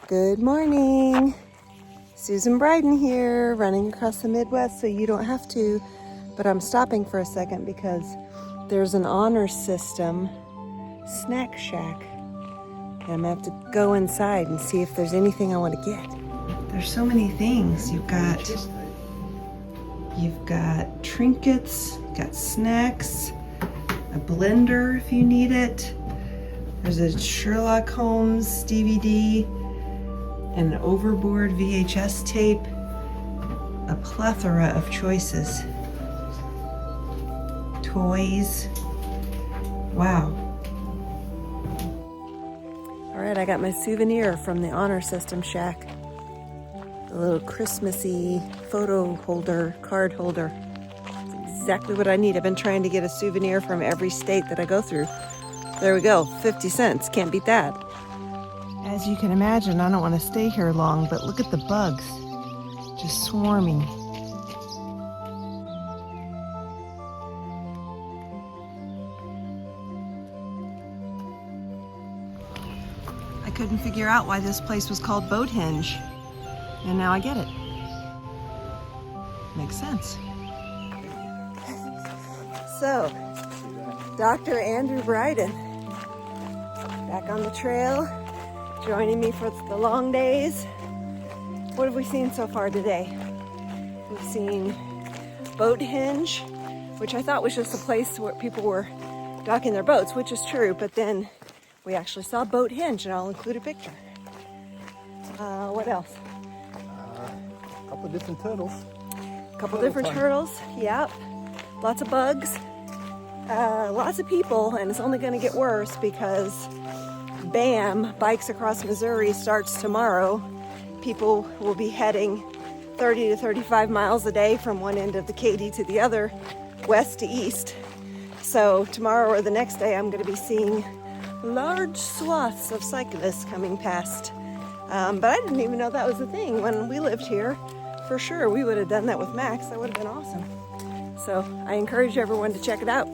Good morning. Susan Bryden here, running across the Midwest so you don't have to. But I'm stopping for a second because there's an honor system snack shack. And I'm gonna have to go inside and see if there's anything I want to get. There's so many things. You've got trinkets, you've got snacks, a blender if you need it. There's a Sherlock Holmes DVD, an overboard VHS tape, a plethora of choices. Toys. Wow. All right, I got my souvenir from the Honor System Shack. The little Christmassy photo holder, card holder. It's exactly what I need. I've been trying to get a souvenir from every state that I go through. There we go, 50 cents, can't beat that. As you can imagine, I don't want to stay here long, but look at the bugs, just swarming. I couldn't figure out why this place was called Boathenge, and now I get it. Makes sense. So, Dr. Andrew Bryden, back on the trail, joining me for the long days. What have we seen so far today? We've seen Boathenge, which I thought was just a place where people were docking their boats, which is true, but then we actually saw Boathenge, and I'll include a picture. What else? A couple of different turtles. A couple different turtles, yep. Lots of bugs. Lots of people, and it's only going to get worse because BAM, Bikes Across Missouri, starts tomorrow. People will be heading 30 to 35 miles a day from one end of the Katy to the other, west to east. So tomorrow or the next day, I'm going to be seeing large swaths of cyclists coming past. But I didn't even know that was a thing when we lived here. For sure, we would have done that with Max. That would have been awesome. So I encourage everyone to check it out.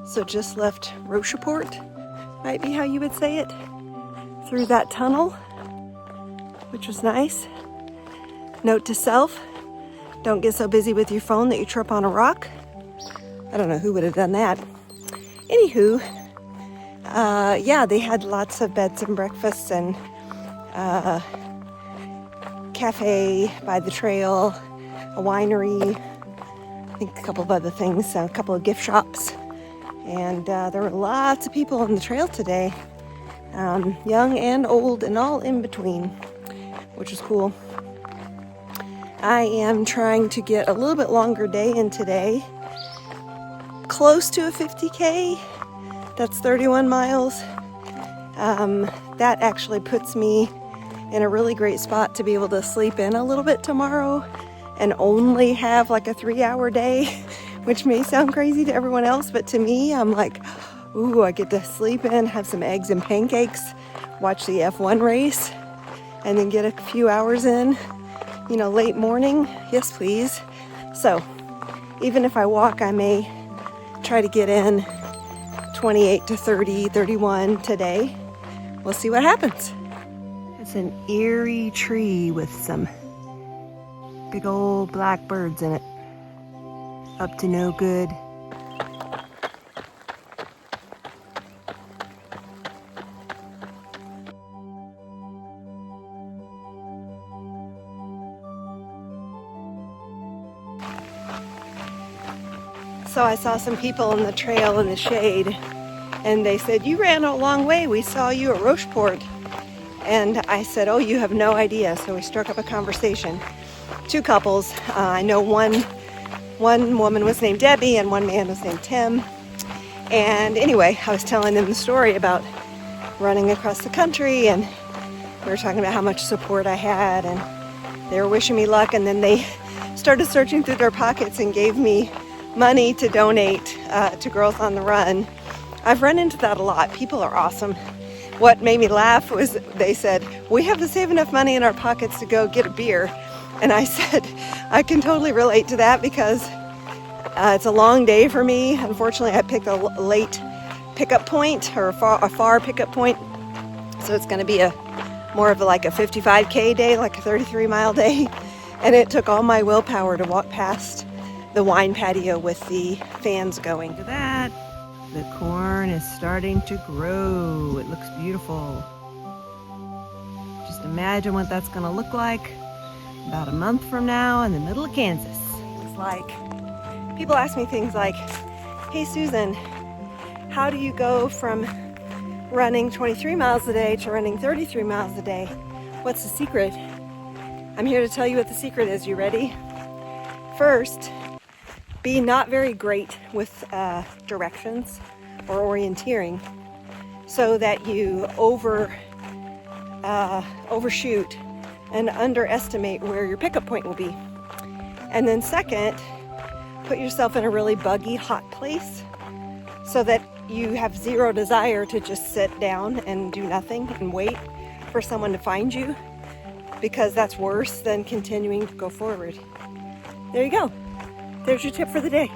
So just left Rocheport, might be how you would say it, through that tunnel, which was nice. Note to self, don't get so busy with your phone that you trip on a rock. I don't know who would have done that. Anywho, yeah, they had lots of beds and breakfasts and cafe by the trail, a winery, I think a couple of other things, a couple of gift shops. And there were lots of people on the trail today, young and old and all in between, which was cool. I am trying to get a little bit longer day in today, close to a 50K, that's 31 miles. That actually puts me in a really great spot to be able to sleep in a little bit tomorrow and only have like a 3-hour day, which may sound crazy to everyone else, but to me, I'm like, ooh, I get to sleep in, have some eggs and pancakes, watch the F1 race, and then get a few hours in, you know, late morning. Yes, please. So even if I walk, I may try to get in 28 to 30, 31 today. We'll see what happens. It's an eerie tree with some big old black birds in it. Up to no good. So I saw some people in the trail in the shade, and they said, "You ran a long way. We saw you at Rocheport." And I said, "Oh, you have no idea." So we struck up a conversation. Two couples. I know one woman was named Debbie and one man was named Tim. And anyway, I was telling them the story about running across the country, and we were talking about how much support I had, and they were wishing me luck. And then they started searching through their pockets and gave me money to donate to Girls on the Run. I've run into that a lot. People are awesome. What made me laugh was they said, "We have to save enough money in our pockets to go get a beer." And I said, I can totally relate to that because it's a long day for me. Unfortunately, I picked a late pickup point, or a far pickup point. So it's going to be more of like a 55K day, like a 33-mile day. And it took all my willpower to walk past the wine patio with the fans going. Look at that. The corn is starting to grow. It looks beautiful. Just imagine what that's going to look like about a month from now in the middle of Kansas. It's like, people ask me things like, "Hey Susan, how do you go from running 23 miles a day to running 33 miles a day? What's the secret?" I'm here to tell you what the secret is. You ready? First, be not very great with directions or orienteering, so that you overshoot and underestimate where your pickup point will be. And then second, put yourself in a really buggy, hot place so that you have zero desire to just sit down and do nothing and wait for someone to find you, because that's worse than continuing to go forward. There you go. There's your tip for the day.